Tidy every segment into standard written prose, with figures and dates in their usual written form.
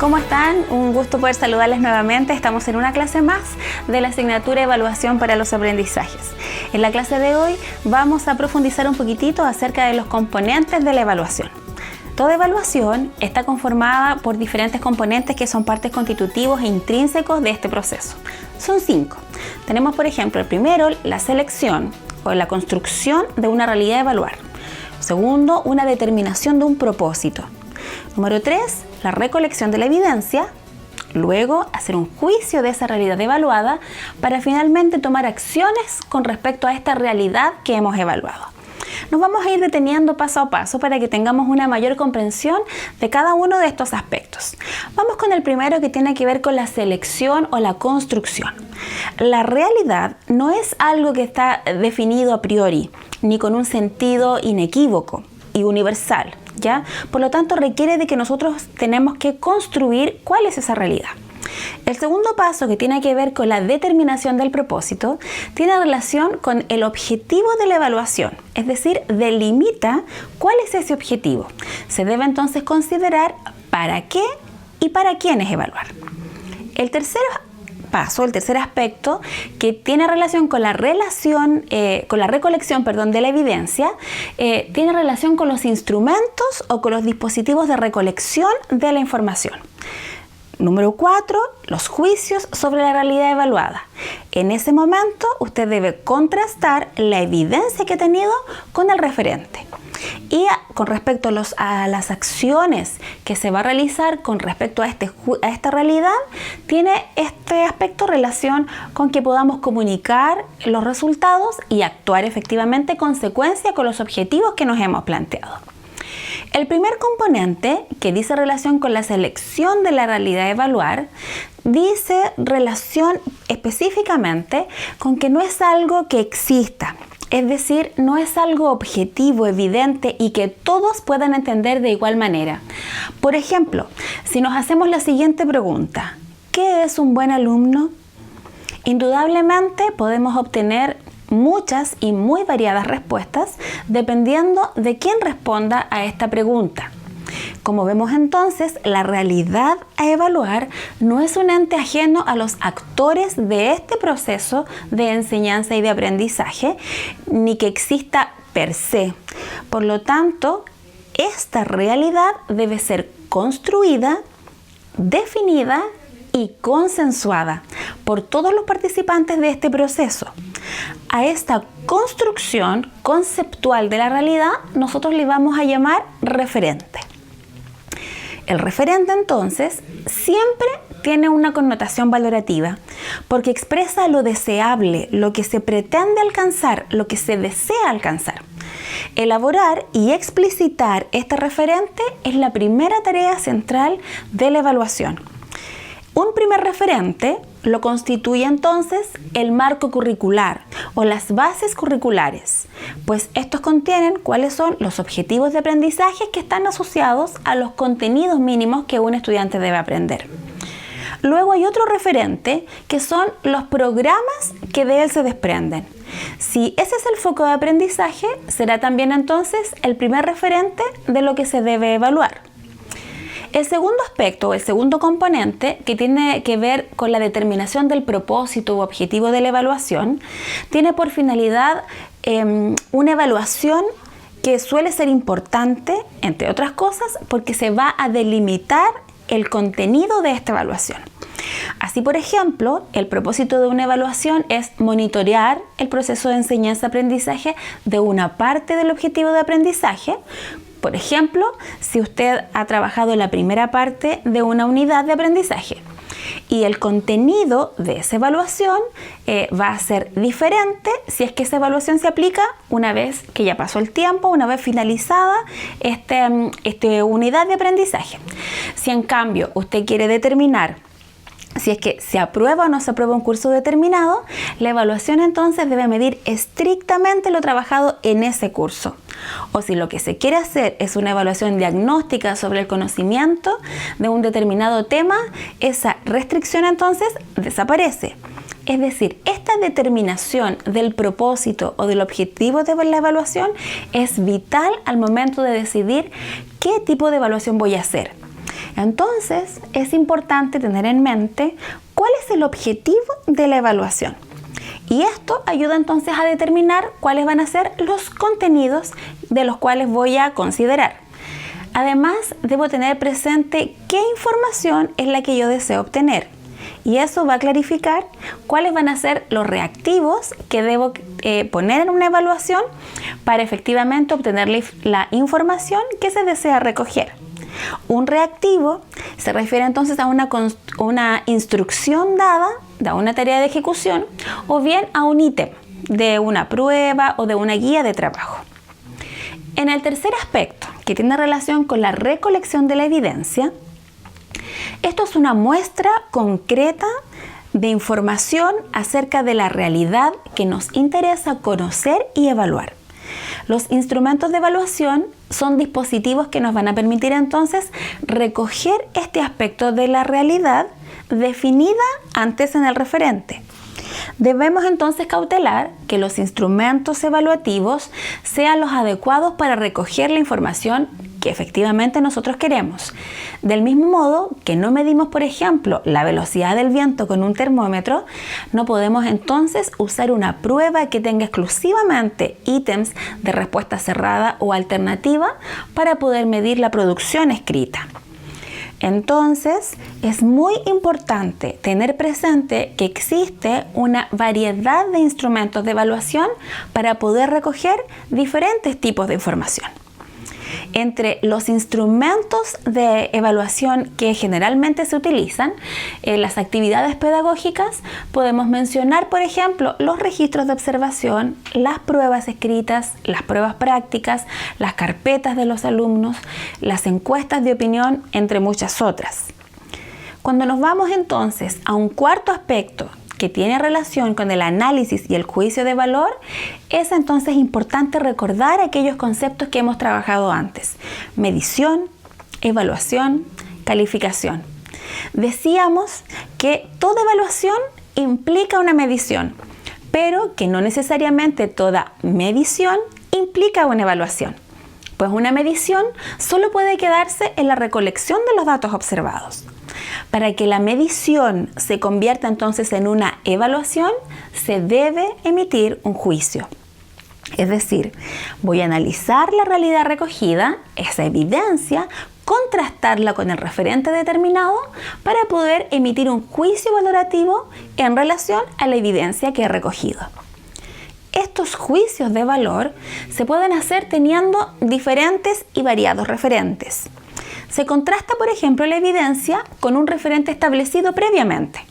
¿Cómo están? Un gusto poder saludarles nuevamente. Estamos en una clase más de la asignatura Evaluación para los Aprendizajes. En la clase de hoy vamos a profundizar un poquitito acerca de los componentes de la evaluación. Toda evaluación está conformada por diferentes componentes que son partes constitutivos e intrínsecos de este proceso. Son 5. Tenemos, por ejemplo, el primero, la selección o la construcción de una realidad a evaluar. Segundo, una determinación de un propósito. Número 3, la recolección de la evidencia. Luego, hacer un juicio de esa realidad evaluada para finalmente tomar acciones con respecto a esta realidad que hemos evaluado. Nos vamos a ir deteniendo paso a paso para que tengamos una mayor comprensión de cada uno de estos aspectos. Vamos con el primero, que tiene que ver con la selección o la construcción. La realidad no es algo que está definido a priori, ni con un sentido inequívoco y universal, ¿ya? Por lo tanto, requiere de que nosotros tenemos que construir cuál es esa realidad. El segundo paso, que tiene que ver con la determinación del propósito, tiene relación con el objetivo de la evaluación, es decir, delimita cuál es ese objetivo. Se debe entonces considerar para qué y para quiénes evaluar. El tercer paso, el tercer aspecto, que tiene relación con la recolección de la evidencia, tiene relación con los instrumentos o con los dispositivos de recolección de la información. Número 4, los juicios sobre la realidad evaluada. En ese momento, usted debe contrastar la evidencia que ha tenido con el referente. Y con respecto a las acciones que se va a realizar con respecto a esta realidad, tiene este aspecto relación con que podamos comunicar los resultados y actuar efectivamente en consecuencia con los objetivos que nos hemos planteado. El primer componente, que dice relación con la selección de la realidad a evaluar, dice relación específicamente con que no es algo que exista. Es decir, no es algo objetivo, evidente y que todos puedan entender de igual manera. Por ejemplo, si nos hacemos la siguiente pregunta: ¿qué es un buen alumno? Indudablemente podemos obtener muchas y muy variadas respuestas dependiendo de quién responda a esta pregunta. Como vemos entonces, la realidad a evaluar no es un ente ajeno a los actores de este proceso de enseñanza y de aprendizaje, ni que exista per se. Por lo tanto, esta realidad debe ser construida, definida y consensuada por todos los participantes de este proceso. A esta construcción conceptual de la realidad nosotros le vamos a llamar referente. El referente entonces siempre tiene una connotación valorativa porque expresa lo deseable, lo que se pretende alcanzar, lo que se desea alcanzar. Elaborar y explicitar este referente es la primera tarea central de la evaluación. Un primer referente lo constituye entonces el marco curricular o las bases curriculares, pues estos contienen cuáles son los objetivos de aprendizaje que están asociados a los contenidos mínimos que un estudiante debe aprender. Luego hay otro referente que son los programas que de él se desprenden. Si ese es el foco de aprendizaje, será también entonces el primer referente de lo que se debe evaluar. El segundo aspecto, el segundo componente, que tiene que ver con la determinación del propósito u objetivo de la evaluación, tiene por finalidad una evaluación que suele ser importante, entre otras cosas, porque se va a delimitar el contenido de esta evaluación. Así, por ejemplo, el propósito de una evaluación es monitorear el proceso de enseñanza-aprendizaje de una parte del objetivo de aprendizaje. Por ejemplo, si usted ha trabajado la primera parte de una unidad de aprendizaje y el contenido de esa evaluación va a ser diferente si es que esa evaluación se aplica una vez que ya pasó el tiempo, una vez finalizada esta unidad de aprendizaje. Si en cambio usted quiere determinar si es que se aprueba o no se aprueba un curso determinado, la evaluación entonces debe medir estrictamente lo trabajado en ese curso. O si lo que se quiere hacer es una evaluación diagnóstica sobre el conocimiento de un determinado tema, esa restricción entonces desaparece. Es decir, esta determinación del propósito o del objetivo de la evaluación es vital al momento de decidir qué tipo de evaluación voy a hacer. Entonces, es importante tener en mente cuál es el objetivo de la evaluación. Y esto ayuda entonces a determinar cuáles van a ser los contenidos de los cuales voy a considerar. Además, debo tener presente qué información es la que yo deseo obtener. Y eso va a clarificar cuáles van a ser los reactivos que debo poner en una evaluación para efectivamente obtener la información que se desea recoger. Un reactivo se refiere entonces a una instrucción dada, a una tarea de ejecución, o bien a un ítem de una prueba o de una guía de trabajo. En el tercer aspecto, que tiene relación con la recolección de la evidencia, esto es una muestra concreta de información acerca de la realidad que nos interesa conocer y evaluar. Los instrumentos de evaluación son dispositivos que nos van a permitir entonces recoger este aspecto de la realidad definida antes en el referente. Debemos entonces cautelar que los instrumentos evaluativos sean los adecuados para recoger la información que efectivamente nosotros queremos. Del mismo modo que no medimos, por ejemplo, la velocidad del viento con un termómetro, no podemos entonces usar una prueba que tenga exclusivamente ítems de respuesta cerrada o alternativa para poder medir la producción escrita. Entonces, es muy importante tener presente que existe una variedad de instrumentos de evaluación para poder recoger diferentes tipos de información. Entre los instrumentos de evaluación que generalmente se utilizan en las actividades pedagógicas, podemos mencionar, por ejemplo, los registros de observación, las pruebas escritas, las pruebas prácticas, las carpetas de los alumnos, las encuestas de opinión, entre muchas otras. Cuando nos vamos entonces a un cuarto aspecto que tiene relación con el análisis y el juicio de valor, es entonces importante recordar aquellos conceptos que hemos trabajado antes: medición, evaluación, calificación. Decíamos que toda evaluación implica una medición, pero que no necesariamente toda medición implica una evaluación, pues una medición solo puede quedarse en la recolección de los datos observados. Para que la medición se convierta entonces en una evaluación, se debe emitir un juicio. Es decir, voy a analizar la realidad recogida, esa evidencia, contrastarla con el referente determinado para poder emitir un juicio valorativo en relación a la evidencia que he recogido. Estos juicios de valor se pueden hacer teniendo diferentes y variados referentes. Se contrasta, por ejemplo, la evidencia con un referente establecido previamente.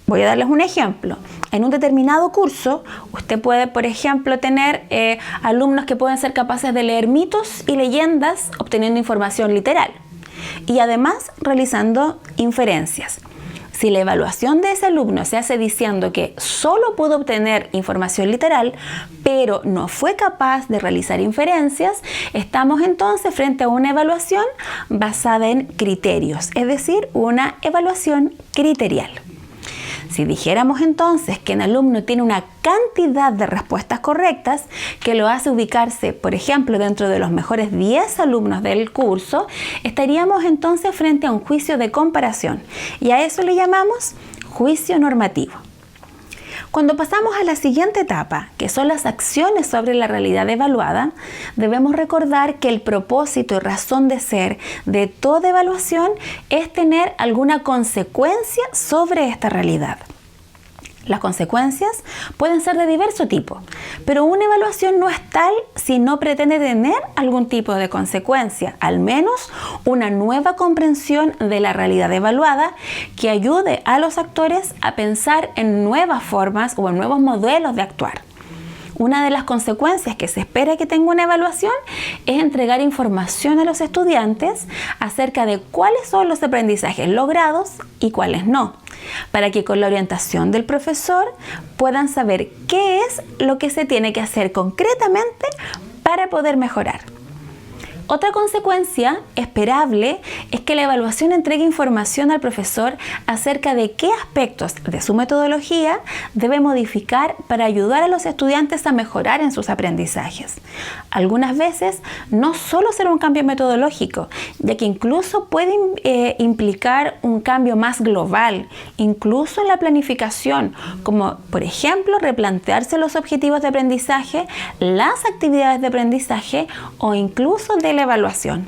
Voy a darles un ejemplo. En un determinado curso, usted puede, por ejemplo, tener alumnos que pueden ser capaces de leer mitos y leyendas obteniendo información literal y además realizando inferencias. Si la evaluación de ese alumno se hace diciendo que solo pudo obtener información literal, pero no fue capaz de realizar inferencias, estamos entonces frente a una evaluación basada en criterios, es decir, una evaluación criterial. Si dijéramos entonces que un alumno tiene una cantidad de respuestas correctas que lo hace ubicarse, por ejemplo, dentro de los mejores 10 alumnos del curso, estaríamos entonces frente a un juicio de comparación y a eso le llamamos juicio normativo. Cuando pasamos a la siguiente etapa, que son las acciones sobre la realidad evaluada, debemos recordar que el propósito y razón de ser de toda evaluación es tener alguna consecuencia sobre esta realidad. Las consecuencias pueden ser de diverso tipo, pero una evaluación no es tal si no pretende tener algún tipo de consecuencia, al menos una nueva comprensión de la realidad evaluada que ayude a los actores a pensar en nuevas formas o en nuevos modelos de actuar. Una de las consecuencias que se espera que tenga una evaluación es entregar información a los estudiantes acerca de cuáles son los aprendizajes logrados y cuáles no, para que con la orientación del profesor puedan saber qué es lo que se tiene que hacer concretamente para poder mejorar. Otra consecuencia esperable es que la evaluación entregue información al profesor acerca de qué aspectos de su metodología debe modificar para ayudar a los estudiantes a mejorar en sus aprendizajes. Algunas veces no solo será un cambio metodológico, ya que incluso puede implicar un cambio más global, incluso en la planificación, como por ejemplo replantearse los objetivos de aprendizaje, las actividades de aprendizaje o incluso de la evaluación.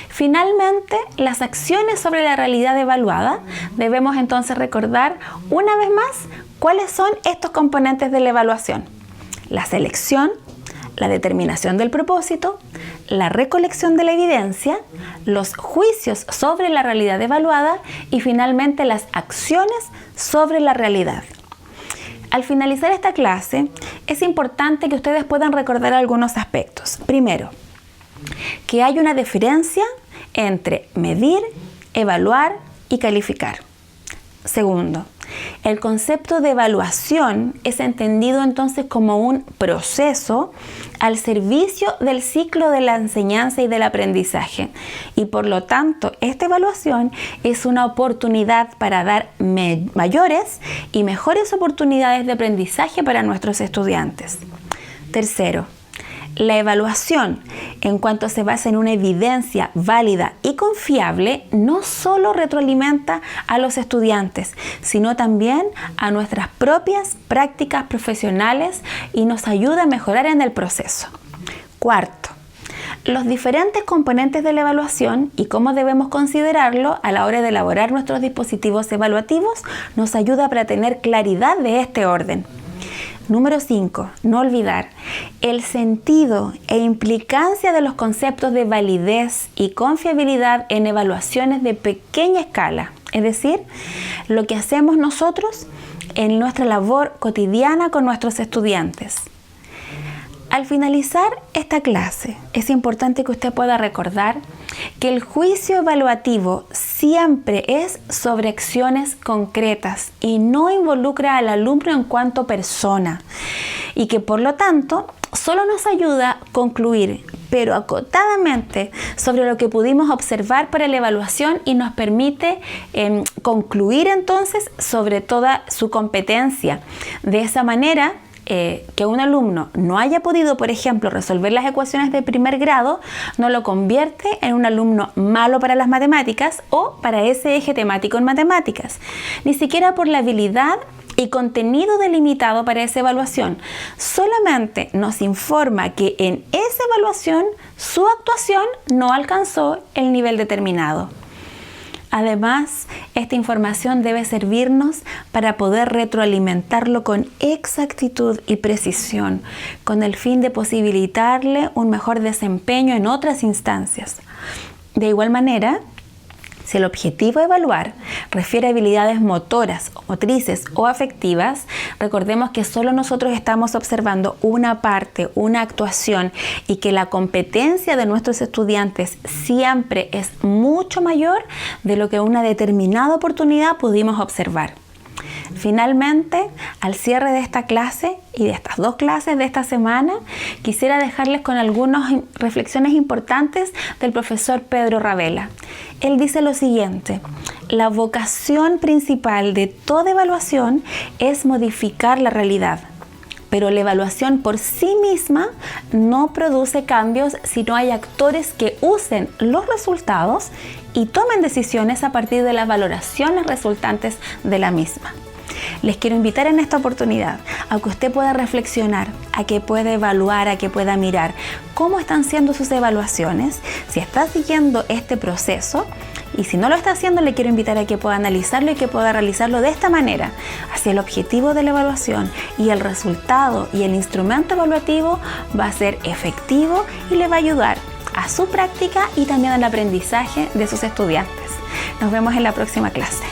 Finalmente, las acciones sobre la realidad evaluada. Debemos entonces recordar una vez más cuáles son estos componentes de la evaluación: la selección, la determinación del propósito, la recolección de la evidencia, los juicios sobre la realidad evaluada y finalmente las acciones sobre la realidad. Al finalizar esta clase, es importante que ustedes puedan recordar algunos aspectos. Primero, que hay una diferencia entre medir, evaluar y calificar. Segundo, el concepto de evaluación es entendido entonces como un proceso al servicio del ciclo de la enseñanza y del aprendizaje, y por lo tanto esta evaluación es una oportunidad para dar mayores y mejores oportunidades de aprendizaje para nuestros estudiantes. Tercero, la evaluación, en cuanto se basa en una evidencia válida y confiable, no solo retroalimenta a los estudiantes, sino también a nuestras propias prácticas profesionales y nos ayuda a mejorar en el proceso. Cuarto, los diferentes componentes de la evaluación y cómo debemos considerarlo a la hora de elaborar nuestros dispositivos evaluativos nos ayuda para tener claridad de este orden. Número 5. No olvidar el sentido e implicancia de los conceptos de validez y confiabilidad en evaluaciones de pequeña escala, es decir, lo que hacemos nosotros en nuestra labor cotidiana con nuestros estudiantes. Al finalizar esta clase, es importante que usted pueda recordar que el juicio evaluativo siempre es sobre acciones concretas y no involucra al alumno en cuanto persona, y que por lo tanto solo nos ayuda a concluir, pero acotadamente, sobre lo que pudimos observar para la evaluación y nos permite concluir entonces sobre toda su competencia. De esa manera, que un alumno no haya podido, por ejemplo, resolver las ecuaciones de primer grado, no lo convierte en un alumno malo para las matemáticas o para ese eje temático en matemáticas, ni siquiera por la habilidad y contenido delimitado para esa evaluación. Solamente nos informa que en esa evaluación su actuación no alcanzó el nivel determinado. Además, esta información debe servirnos para poder retroalimentarlo con exactitud y precisión, con el fin de posibilitarle un mejor desempeño en otras instancias. De igual manera, si el objetivo a evaluar refiere a habilidades motoras, motrices o afectivas, recordemos que solo nosotros estamos observando una parte, una actuación, y que la competencia de nuestros estudiantes siempre es mucho mayor de lo que en una determinada oportunidad pudimos observar. Finalmente, al cierre de esta clase y de estas dos clases de esta semana, quisiera dejarles con algunas reflexiones importantes del profesor Pedro Ravela. Él dice lo siguiente: la vocación principal de toda evaluación es modificar la realidad, pero la evaluación por sí misma no produce cambios si no hay actores que usen los resultados y tomen decisiones a partir de las valoraciones resultantes de la misma. Les quiero invitar en esta oportunidad a que usted pueda reflexionar, a que pueda evaluar, a que pueda mirar cómo están siendo sus evaluaciones, si está siguiendo este proceso, y si no lo está haciendo, le quiero invitar a que pueda analizarlo y que pueda realizarlo de esta manera, hacia el objetivo de la evaluación, y el resultado y el instrumento evaluativo va a ser efectivo y le va a ayudar a su práctica y también al aprendizaje de sus estudiantes. Nos vemos en la próxima clase.